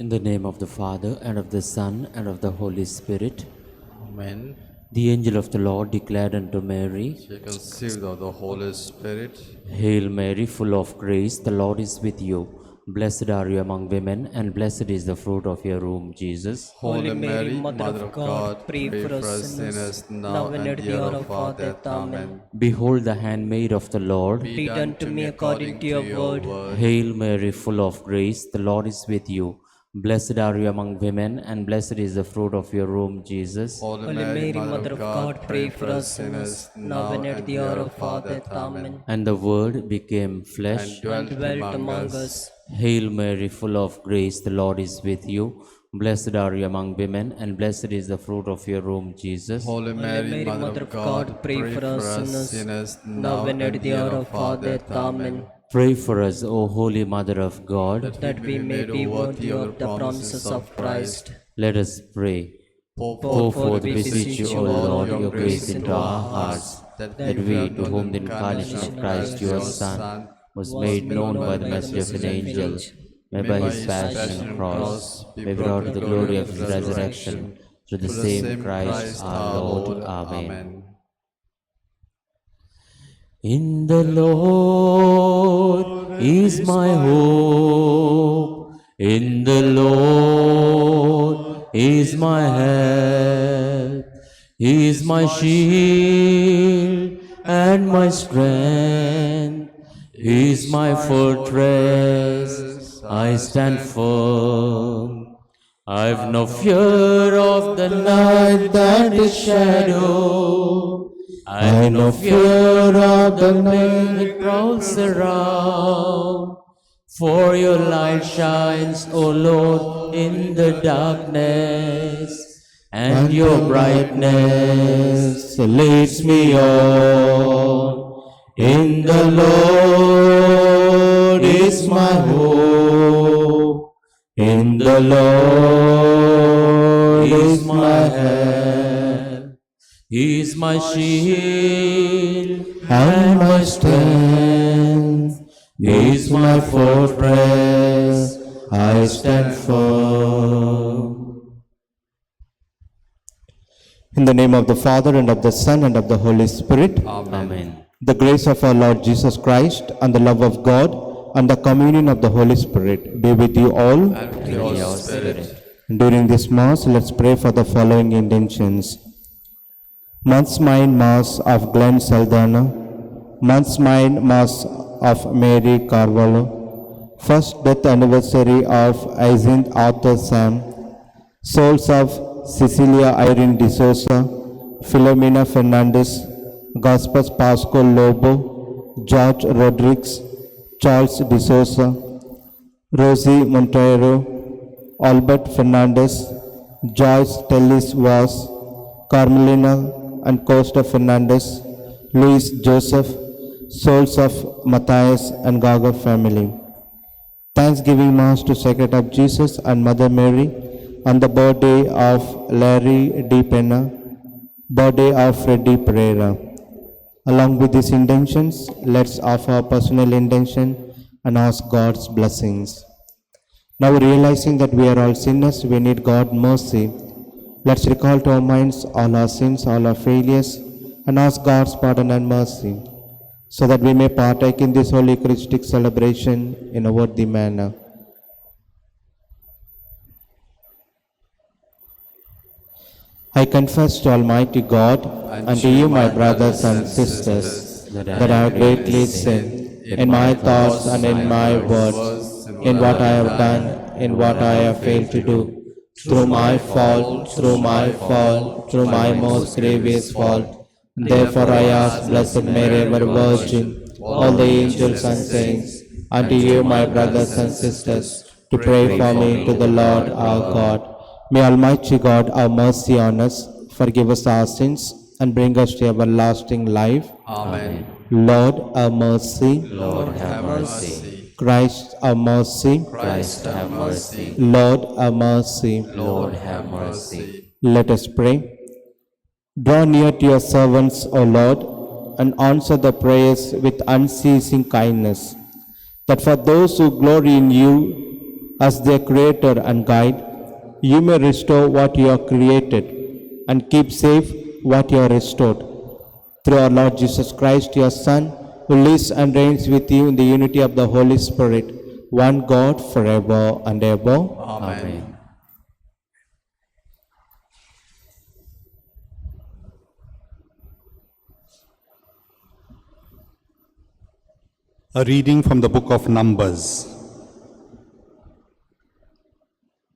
In the name of the Father, and of the Son, and of the Holy Spirit. Amen. The angel of the Lord declared unto Mary, She conceived of the Holy Spirit. Hail Mary, full of grace, the Lord is with you. Blessed are you among women, and blessed is the fruit of your womb, Jesus. Holy Mary, Mother of God, pray for us sinners, now and at the hour of our death. Amen. Behold the handmaid of the Lord. Be done to me according to your word. Hail Mary, full of grace, the Lord is with you. Blessed are you among women, and blessed is the fruit of your womb, Jesus. Holy Mary, Mother of God, pray for us sinners, now and at the hour of our death. Amen. And the Word became flesh And dwelt among us. Hail Mary, full of grace, the Lord is with you. Blessed are you among women, and blessed is the fruit of your womb, Jesus. Holy Mary, Mother of God, pray for us sinners, now and at the hour of our death. Amen. Pray for us, O Holy Mother of God, That we may be worthy of the promises of Christ. Let us pray. Pour forth, beseech you, O Lord, your grace into our hearts, that we, to whom the incarnation of Christ your Son was made known by the message of an angel, may by his passion and cross be brought to the glory of his resurrection, through the same Christ our Lord. Amen. In the Lord is my hope, in the Lord is my help. He is my shield and my strength. He is my fortress, I stand firm. I've no fear of the night and its shadow. I've no fear of the night that prowls around. For your light shines, O Lord, in the darkness, and your brightness leads me on. In the Lord is my hope, in the Lord is my help. He is my shield and my strength. He is my fortress, I stand firm. In the name of the Father, and of the Son, and of the Holy Spirit. Amen. The grace of our Lord Jesus Christ, and the love of God, and the communion of the Holy Spirit be with you all. And with your spirit. During this Mass, let's pray for the following intentions. Month's Mind Mass of Glenn Saldana, Month's Mind Mass of Mary Carvalho, first death anniversary of Aisin Arthur Sam, souls of Cecilia Irene D'Souza, Filomena Fernandez, Gaspar Pascual Lobo, George Rodriguez, Charles D'Souza, Rosie Monteiro, Albert Fernandez, Joyce Tellis Vaz, Carmelina and Costa Fernandez, Luis Joseph, souls of Matthias and Gaga family. Thanksgiving Mass to Sacred Heart of Jesus and Mother Mary on the birthday of Larry D. Pena, birthday of Freddie Pereira. Along with these intentions, let's offer our personal intention and ask God's blessings. Now, realizing that we are all sinners, we need God's mercy. Let's recall to our minds all our sins, all our failures, and ask God's pardon and mercy, so that we may partake in this Holy Eucharistic celebration in a worthy manner. I confess to Almighty God and to you, my brothers and sisters, that I have greatly sinned in my thoughts and in my words, in what I have done, in what I have failed to do, through my fault, through my most grievous fault. Therefore I ask Blessed Mary, ever Virgin, all the angels and saints, and to you, my brothers and sisters, to pray for me to the Lord our God. May Almighty God have mercy on us, forgive us our sins, and bring us to everlasting life. Amen. Lord, have mercy. Lord, have mercy. Christ, have mercy. Christ, have mercy. Lord, have mercy. Lord, have mercy. Let us pray. Draw near to your servants, O Lord, and answer the prayers with unceasing kindness, that for those who glory in you as their creator and guide, you may restore what you have created and keep safe what you have restored. Through our Lord Jesus Christ, your Son, who lives and reigns with you in the unity of the Holy Spirit, one God, forever and ever. Amen. A reading from the book of Numbers.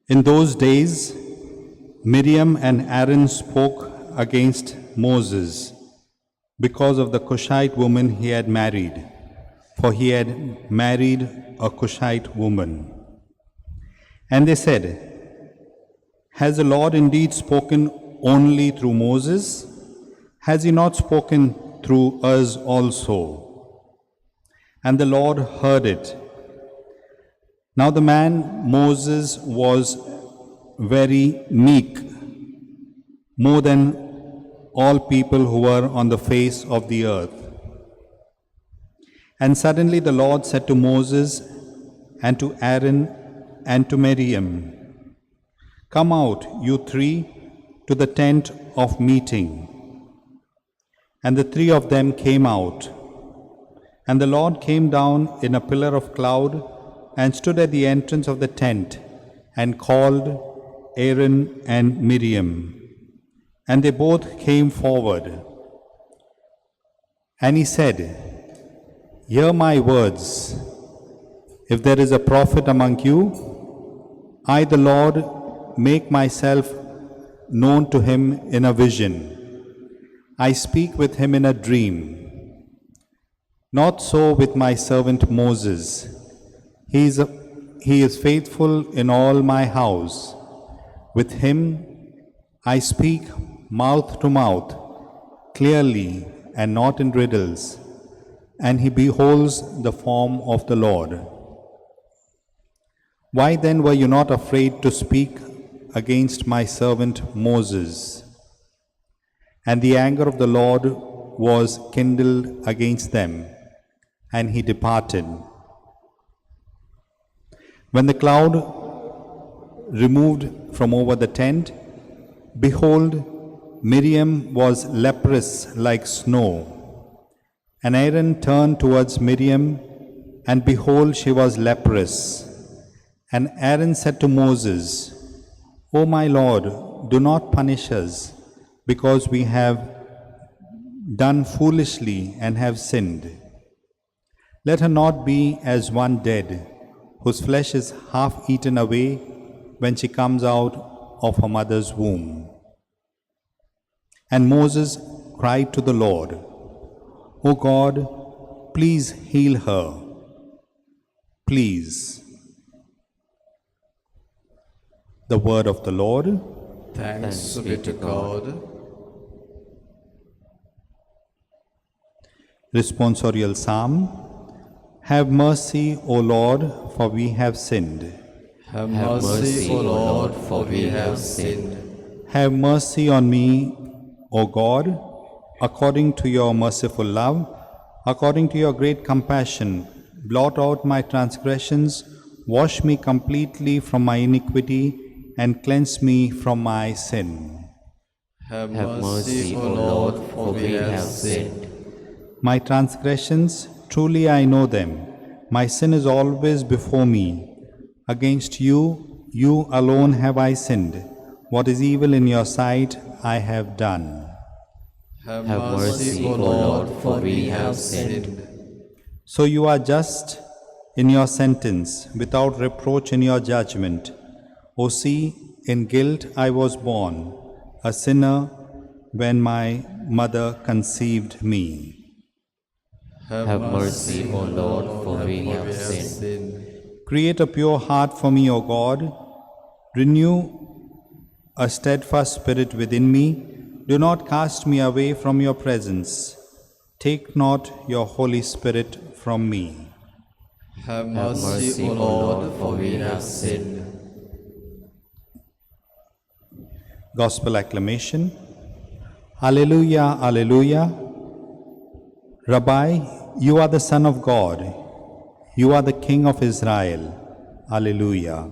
In those days, Miriam and Aaron spoke against Moses because of the Cushite woman he had married, for he had married a Cushite woman. And they said, "Has the Lord indeed spoken only through Moses? Has he not spoken through us also?" And the Lord heard it. Now the man Moses was very meek, more than all people who were on the face of the earth. And suddenly the Lord said to Moses and to Aaron and to Miriam, "Come out, you three, to the tent of meeting." And the three of them came out. And the Lord came down in a pillar of cloud and stood at the entrance of the tent and called Aaron and Miriam. And they both came forward. And he said, "Hear my words. If there is a prophet among you, I, the Lord, make myself known to him in a vision. I speak with him in a dream. Not so with my servant Moses. He is faithful in all my house. With him I speak mouth to mouth, clearly and not in riddles, and he beholds the form of the Lord. Why then were you not afraid to speak against my servant Moses?" And the anger of the Lord was kindled against them, and he departed. When the cloud removed from over the tent, behold, Miriam was leprous like snow. And Aaron turned towards Miriam, and behold, she was leprous. And Aaron said to Moses, "O my Lord, do not punish us, because we have done foolishly and have sinned. Let her not be as one dead, whose flesh is half eaten away when she comes out of her mother's womb." And Moses cried to the Lord, "O God, please heal her. Please." The word of the Lord. Thanks be to God. Responsorial Psalm. Have mercy, O Lord, for we have sinned. Have mercy, O Lord, for we have sinned. Have mercy on me, O God, according to your merciful love, according to your great compassion. Blot out my transgressions, wash me completely from my iniquity, and cleanse me from my sin. Have mercy, O Lord, for we have sinned. My transgressions, truly I know them. My sin is always before me. Against you, you alone have I sinned. What is evil in your sight, I have done. Have mercy, O Lord, for we have sinned. So you are just in your sentence, without reproach in your judgment. O see, in guilt I was born, a sinner when my mother conceived me. Have mercy, O Lord, for we have sinned. Create a pure heart for me, O God. Renew a steadfast spirit within me. Do not cast me away from your presence. Take not your Holy Spirit from me. Have mercy, O Lord, for we have sinned. Gospel acclamation. Alleluia, Alleluia. Rabbi, you are the Son of God. You are the King of Israel. Alleluia.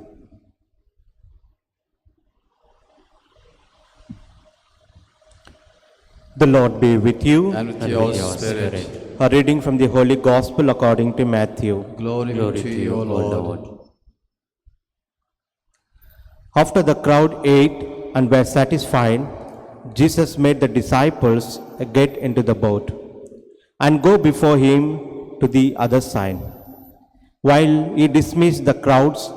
The Lord be with you. And with And your with your spirit. spirit. A reading from the Holy Gospel according to Matthew. Glory, Glory to you, O Lord. After the crowd ate and were satisfied, Jesus made the disciples get into the boat and go before him to the other side, while he dismissed the crowds.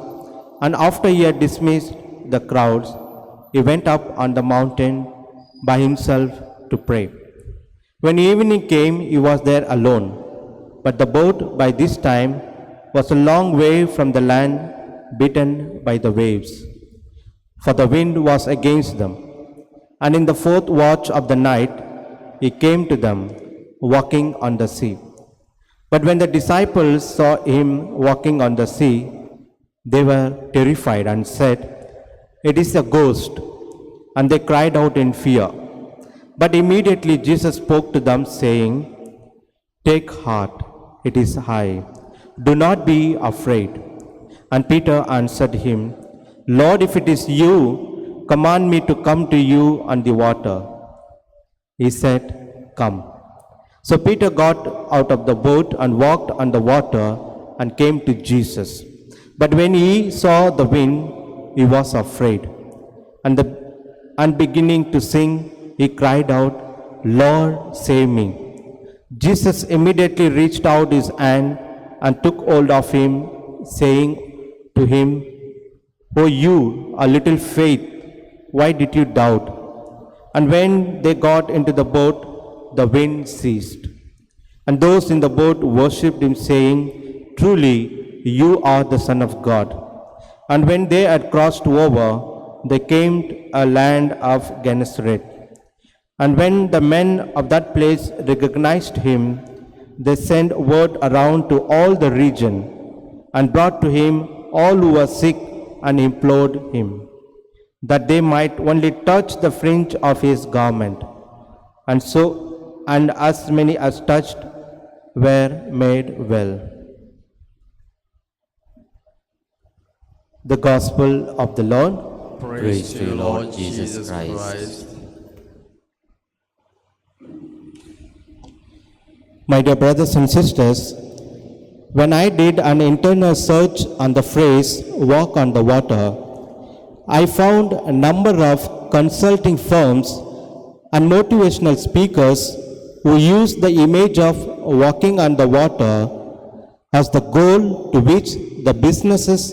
And after he had dismissed the crowds, he went up on the mountain by himself to pray. When evening came, he was there alone, but the boat by this time was a long way from the land, beaten by the waves, for the wind was against them. And in the fourth watch of the night, he came to them, walking on the sea. But when the disciples saw him walking on the sea, they were terrified and said, "It is a ghost," and they cried out in fear. But immediately Jesus spoke to them, saying, "Take heart, it is I. Do not be afraid." And Peter answered him, "Lord, if it is you, command me to come to you on the water." He said, "Come." So Peter got out of the boat and walked on the water and came to Jesus. But when he saw the wind, he was afraid. And beginning to sink, he cried out, "Lord, save me." Jesus immediately reached out his hand and took hold of him, saying to him, "O you, a little faith, why did you doubt?" And when they got into the boat, the wind ceased. And those in the boat worshipped him, saying, "Truly, you are the Son of God." And when they had crossed over, they came to a land of Gennesaret. And when the men of that place recognized him, they sent word around to all the region and brought to him all who were sick and implored him that they might only touch the fringe of his garment. And as many as touched were made well. The Gospel of the Lord. Praise to you, Lord Jesus Christ. My dear brothers and sisters, when I did an internal search on the phrase "walk on the water," I found a number of consulting firms and motivational speakers who use the image of walking on the water as the goal to which the businesses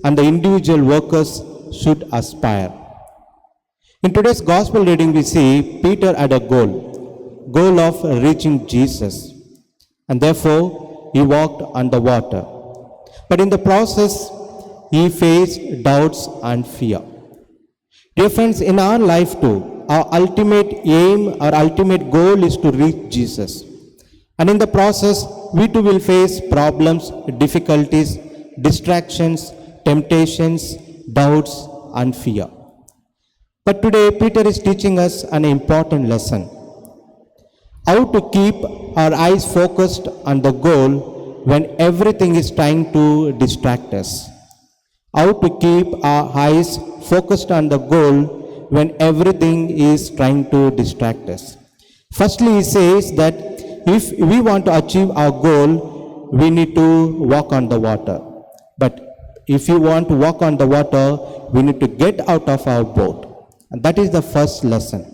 and the individual workers should aspire. In today's gospel reading, we see Peter had a goal of reaching Jesus, and therefore he walked on the water. But in the process, he faced doubts and fear. Dear friends, in our life too, our ultimate aim, our ultimate goal is to reach Jesus. And in the process, we too will face problems, difficulties, distractions, temptations, doubts, and fear. But today, Peter is teaching us an important lesson: how to keep our eyes focused on the goal when everything is trying to distract us. How to keep our eyes focused on the goal when everything is trying to distract us. Firstly, he says that if we want to achieve our goal, we need to walk on the water. But if you want to walk on the water, we need to get out of our boat. And that is the first lesson.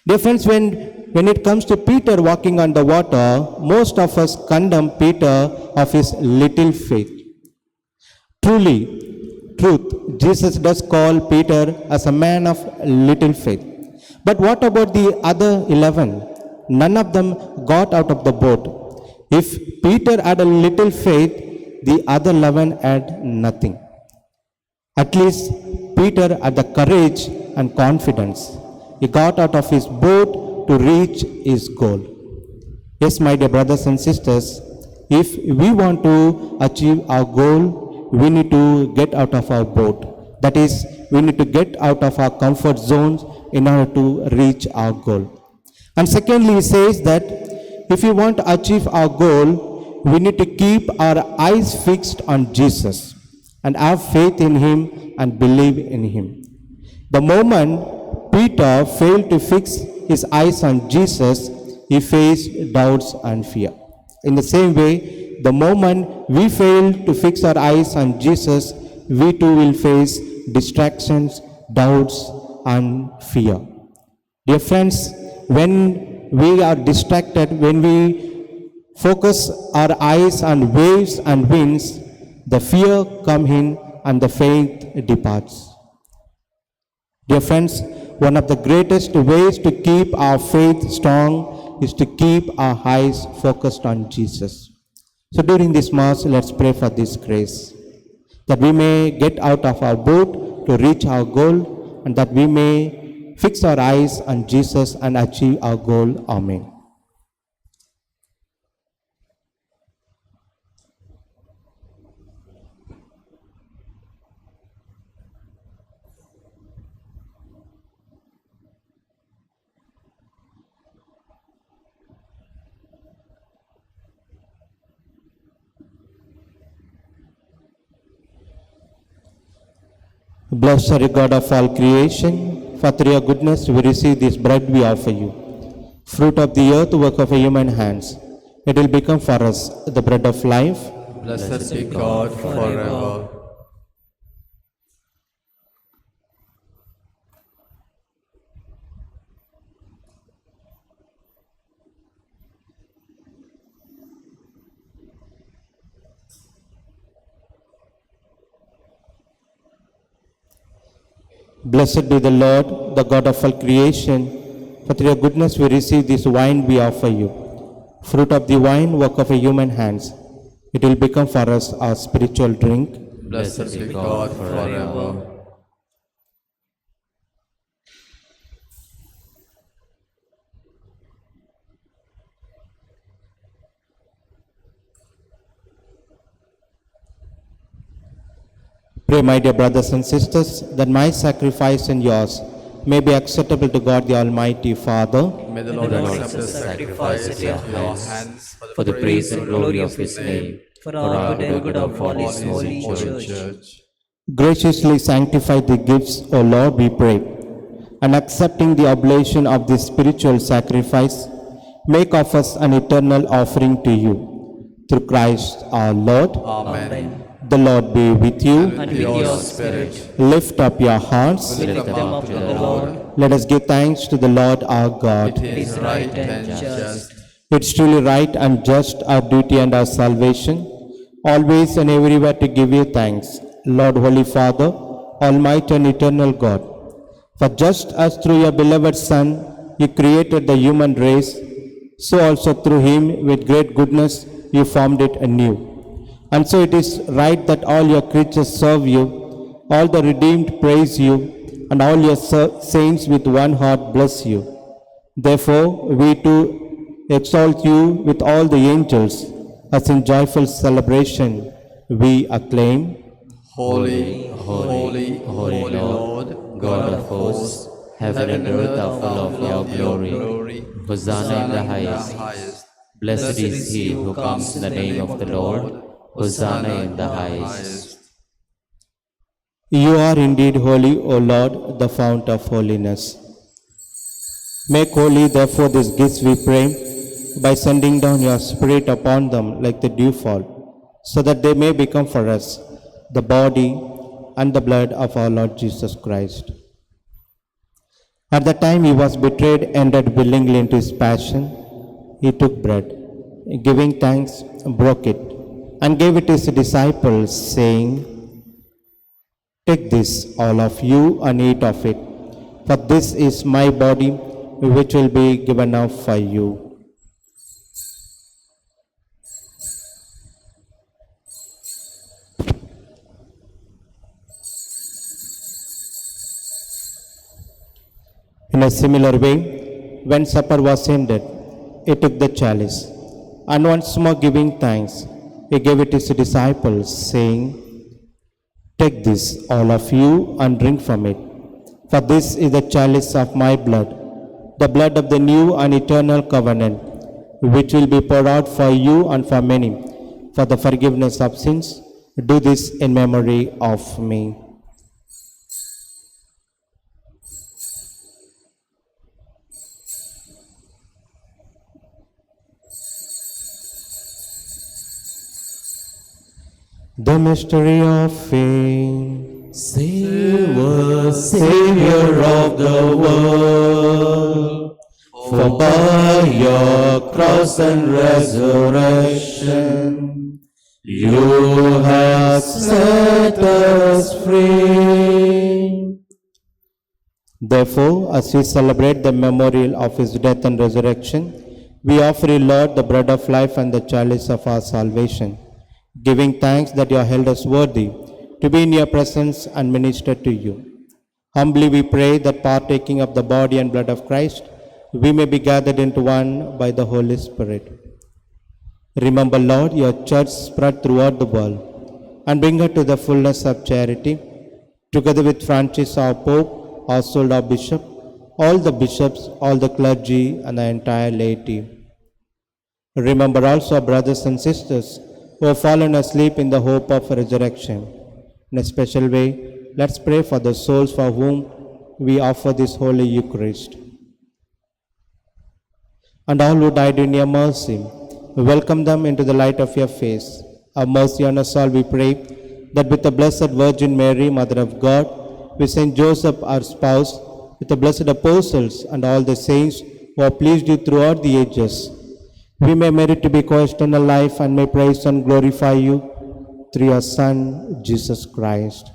Dear friends, when it comes to Peter walking on the water, most of us condemn Peter of his little faith. Truth, Jesus does call Peter as a man of little faith. But what about the other 11? None of them got out of the boat. If Peter had a little faith, the other 11 had nothing. At least Peter had the courage and confidence. He got out of his boat to reach his goal. Yes, my dear brothers and sisters, if we want to achieve our goal, we need to get out of our boat. That is, we need to get out of our comfort zones in order to reach our goal. And secondly, he says that if we want to achieve our goal, we need to keep our eyes fixed on Jesus. and have faith in him and believe in him. The moment Peter failed to fix his eyes on Jesus, he faced doubts and fear. In the same way, the moment we fail to fix our eyes on Jesus, we too will face distractions, doubts, and fear. Dear friends, when we are distracted, when we focus our eyes on waves and winds, the fear comes in and the faith departs. Dear friends, one of the greatest ways to keep our faith strong is to keep our eyes focused on Jesus. So during this Mass, let's pray for this grace, that we may get out of our boat to reach our goal, and that we may fix our eyes on Jesus and achieve our goal. Amen. Blessed are you, God of all creation, for through your goodness we receive this bread we offer you, fruit of the earth, work of human hands. It will become for us the bread of life. Blessed be God forever. Blessed be the Lord, the God of all creation, for through your goodness we receive this wine we offer you, fruit of the vine, work of human hands. It will become for us our spiritual drink. Blessed be God forever. Pray, my dear brothers and sisters, that my sacrifice and yours may be acceptable to God the Almighty Father. May the Lord accept the sacrifice at your hands for the praise and glory of his name, for our good and good of all his holy church. Graciously sanctify the gifts, O Lord, we pray, and accepting the oblation of this spiritual sacrifice, make of us an eternal offering to you. Through Christ our Lord. Amen. The Lord be with you. And with your spirit, Lift up your hearts. lift them up to the Lord. Let us give thanks to the Lord our God. It is right and just. It's truly right and just, our duty and our salvation, always and everywhere to give you thanks, Lord, Holy Father, Almighty and eternal God. For just as through your beloved Son you created the human race, so also through him with great goodness you formed it anew. And so it is right that all your creatures serve you, all the redeemed praise you, and all your saints with one heart bless you. Therefore, we too exalt you with all the angels, as in joyful celebration we acclaim. Holy, holy, holy Lord, God of hosts, heaven and earth are full of your glory. Hosanna in the highest. Blessed is he who comes in the name of the Lord. Hosanna in the highest. You are indeed holy, O Lord, the fount of holiness. Make holy, therefore, these gifts, we pray, by sending down your Spirit upon them like the dewfall, so that they may become for us the body and the blood of our Lord Jesus Christ. At the time he was betrayed and entered willingly into his passion, he took bread, giving thanks, broke it, and gave it to his disciples, saying, "Take this, all of you, and eat of it, for this is my body, which will be given up for you." In a similar way, when supper was ended, he took the chalice, and once more giving thanks, he gave it to his disciples, saying, "Take this, all of you, and drink from it, for this is the chalice of my blood, the blood of the new and eternal covenant, which will be poured out for you and for many, for the forgiveness of sins. Do this in memory of me. The mystery of faith. Save us, Savior of the world, for by your cross and resurrection, you have set us free. Therefore, as we celebrate the memorial of his death and resurrection, we offer you, Lord, the bread of life and the chalice of our salvation, giving thanks that you have held us worthy to be in your presence and minister to you. Humbly we pray that partaking of the body and blood of Christ, we may be gathered into one by the Holy Spirit. Remember, Lord, your church spread throughout the world, and bring her to the fullness of charity, together with Francis, our Pope, our soul, our Bishop, all the bishops, all the clergy, and the entire laity. Remember also our brothers and sisters who have fallen asleep in the hope of resurrection. In a special way, let's pray for the souls for whom we offer this Holy Eucharist. And all who died in your mercy, welcome them into the light of your face. Have mercy on us all, we pray, that with the Blessed Virgin Mary, Mother of God, with Saint Joseph, our spouse, with the blessed apostles and all the saints who have pleased you throughout the ages, we may merit to be co-eternal life and may praise and glorify you through your Son, Jesus Christ.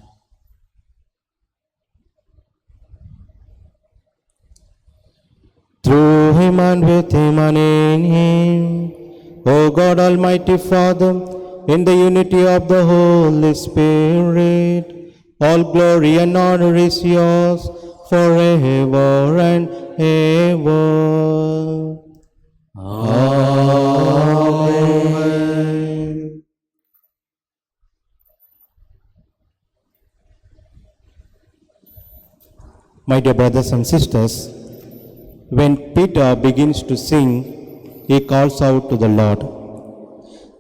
Through him and with him and in him, O God, Almighty Father, in the unity of the Holy Spirit, all glory and honor is yours forever and ever. Amen. My dear brothers and sisters, when Peter begins to sing, he calls out to the Lord.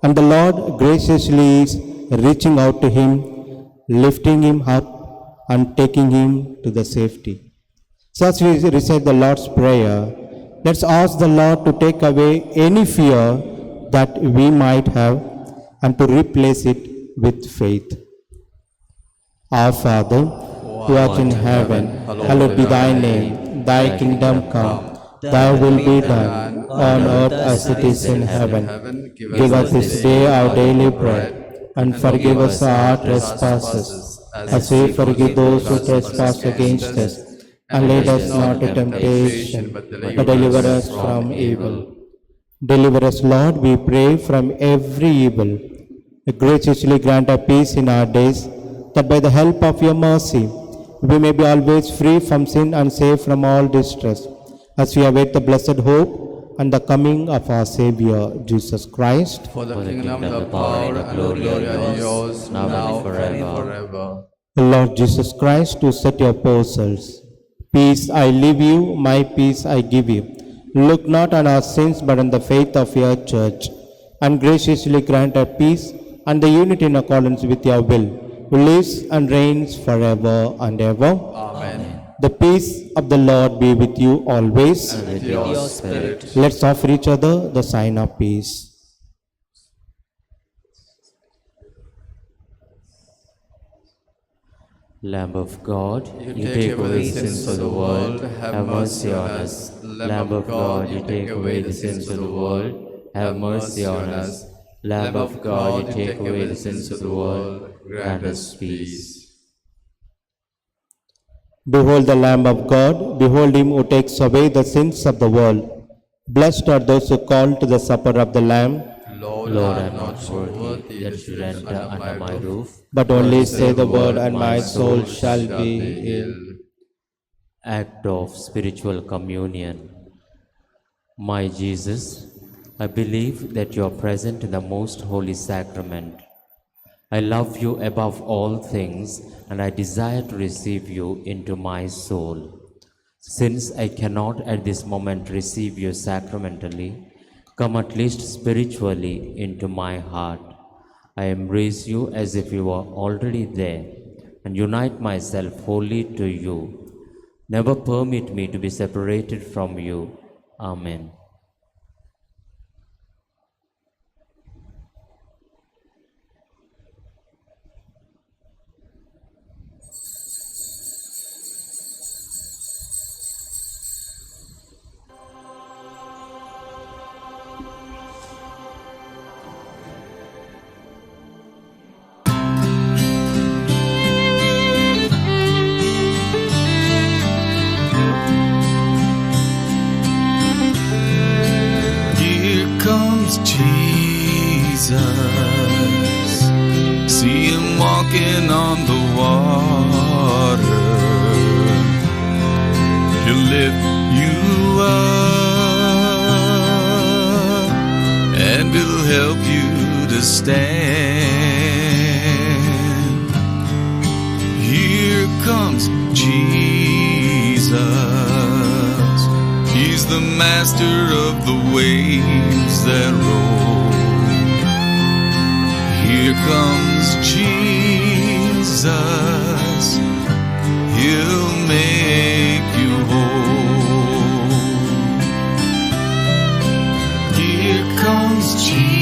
And the Lord graciously is reaching out to him, lifting him up and taking him to the safety. So as we recite the Lord's Prayer, let's ask the Lord to take away any fear that we might have and to replace it with faith. Our Father, who art in heaven, hallowed be thy name. Thy kingdom come, thy will be done, on earth as it is in heaven. Give us this day our daily bread, and forgive us our trespasses, as we forgive those who trespass against us. And lead us not to temptation, but deliver us from evil. Deliver us, Lord, we pray, from every evil. Graciously grant us peace in our days, that by the help of your mercy, we may be always free from sin and safe from all distress, as we await the blessed hope and the coming of our Savior, Jesus Christ. For the kingdom, the power, and the glory are yours, now and forever. Lord Jesus Christ, who said to your apostles, peace I leave you, my peace I give you. Look not on our sins, but on the faith of your church, and graciously grant her peace and the unity in accordance with your will, who lives and reigns forever and ever. Amen. The peace of the Lord be with you always. And with your spirit. Let's offer each other the sign of peace. Lamb of God, you take away the sins of the world, have mercy on us. Lamb of God, you take away the sins of the world, have mercy on us. Lamb of God, you take away the sins of the world, grant us peace. Behold the Lamb of God, behold him who takes away the sins of the world. Blessed are those who call to the supper of the Lamb. Lord, Lord, I I am am not worthy that you enter under my roof, But only say the word, and my soul shall be healed. Act of spiritual communion. My Jesus, I believe that you are present in the most holy sacrament. I love you above all things, and I desire to receive you into my soul. Since I cannot at this moment receive you sacramentally, come at least spiritually into my heart. I embrace you as if you were already there and unite myself wholly to you. Never permit me to be separated from you. Amen. Here comes Jesus. See him walking on the water. He'll lift you up and he'll help you to stand. Here comes Jesus. He's the master of the waves that roll. Here comes Jesus. He'll make you whole. Here comes Jesus.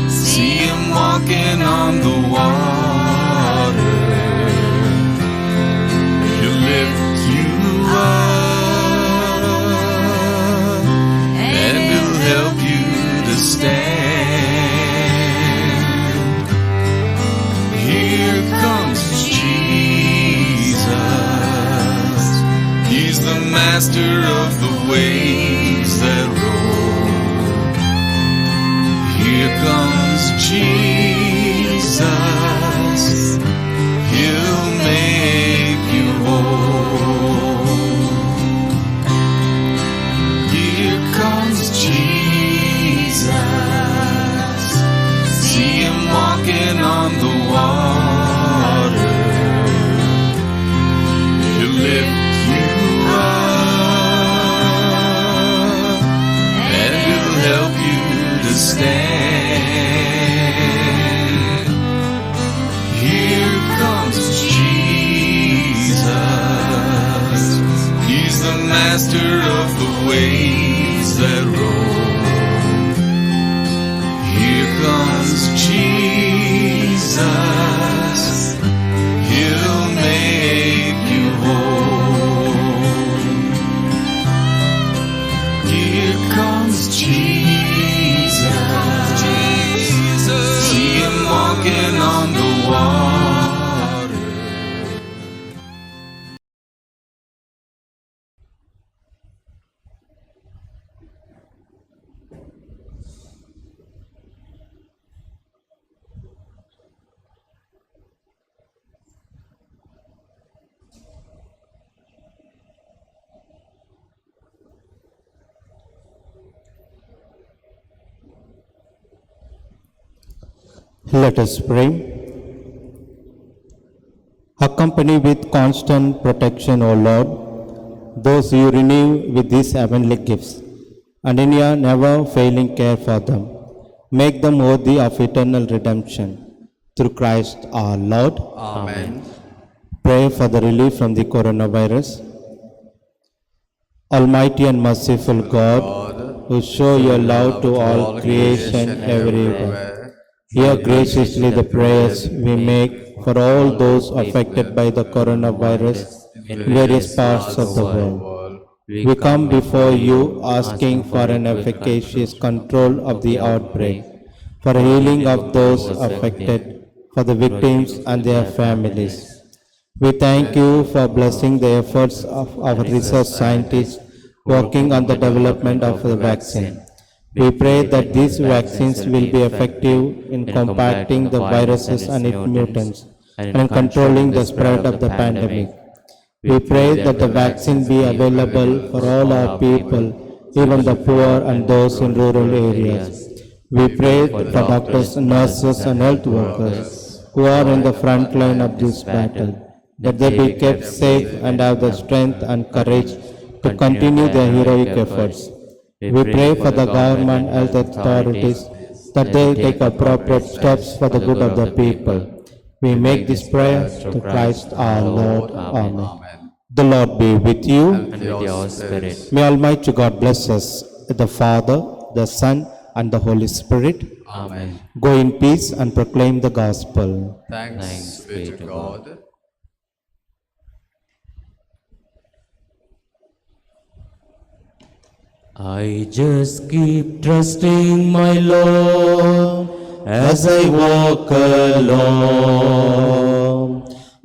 See him walking on the water. He'll lift you up and he'll help you to stand. Here comes Jesus. He's the master of the waves that roll. Here comes Jesus. He'll make you whole. Here comes Jesus. See him walking on the water. He'll lift you up and he'll help you to stand. Here comes Jesus. He's the master of the waves that roll. Here comes Jesus. He'll make you whole. Here comes Jesus. See him walking on the water. Let us pray. Accompany with constant protection, O Lord, those you renew with these heavenly gifts, and in your never-failing care for them, make them worthy of eternal redemption. Through Christ our Lord. Amen. Pray for the relief from the coronavirus. Almighty and merciful God, who show your love to all creation everywhere, hear graciously the prayers we make for all those affected by the coronavirus in various parts of the world. We come before you asking for an efficacious control of the outbreak, for healing of those affected, for the victims and their families. We thank you for blessing the efforts of our research scientists working on the development of the vaccine. We pray that these vaccines will be effective in combating the viruses and its mutants and controlling the spread of the pandemic. We pray that the vaccine be available for all our people, even the poor and those in rural areas. We pray for doctors, nurses and health workers who are in the front line of this battle, that they be kept safe and have the strength and courage to continue their heroic efforts. We pray for the government health authorities, that they take appropriate steps for the good of the people. We make this prayer to Christ our Lord. Amen. Amen. The Lord be with you. And with your spirit. May Almighty God bless us, the Father, the Son, and the Holy Spirit. Amen. Go in peace and proclaim the gospel. Thanks be to God. I just keep trusting my Lord as I walk alone.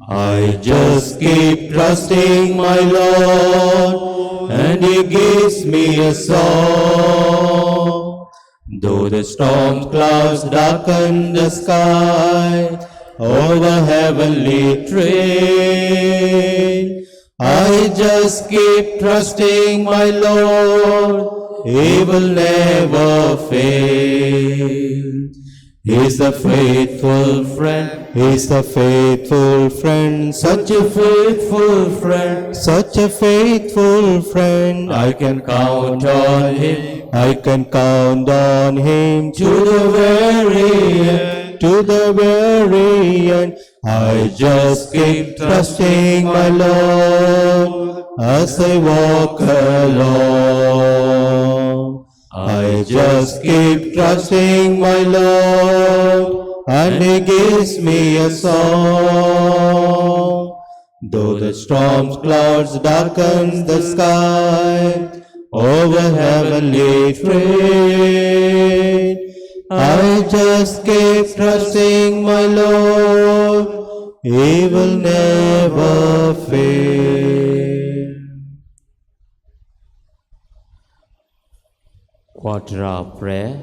I just keep trusting my Lord, and He gives me a song. Though the storm clouds darken the sky or the heavenly train, I just keep trusting my Lord, He will never fail. He's a faithful friend, He's a faithful friend, such a faithful friend. such a faithful friend. I can count on Him I can count on Him to the very end. to the very end. I just keep trusting my Lord as I walk along. I just keep trusting my Lord, and He gives me a song. Though the storms clouds darken the sky over heavenly train, I just keep trusting my Lord, He will never fail. Quarter hour prayer.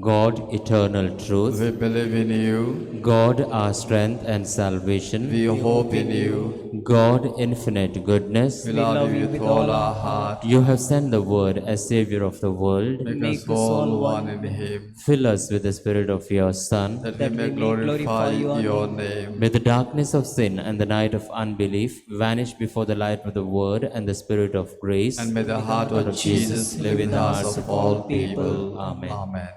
God, eternal truth, We believe in you. God, our strength and salvation, We hope in you. God, infinite goodness, We love you with all our heart. you have sent the Word as Savior of the world. Make us all one in Him, Fill us with the Spirit of your Son. that we may glorify your name. May the darkness of sin and the night of unbelief vanish before the light of the Word and the Spirit of grace. And may the heart of Jesus live in the hearts of all people. Amen. Amen.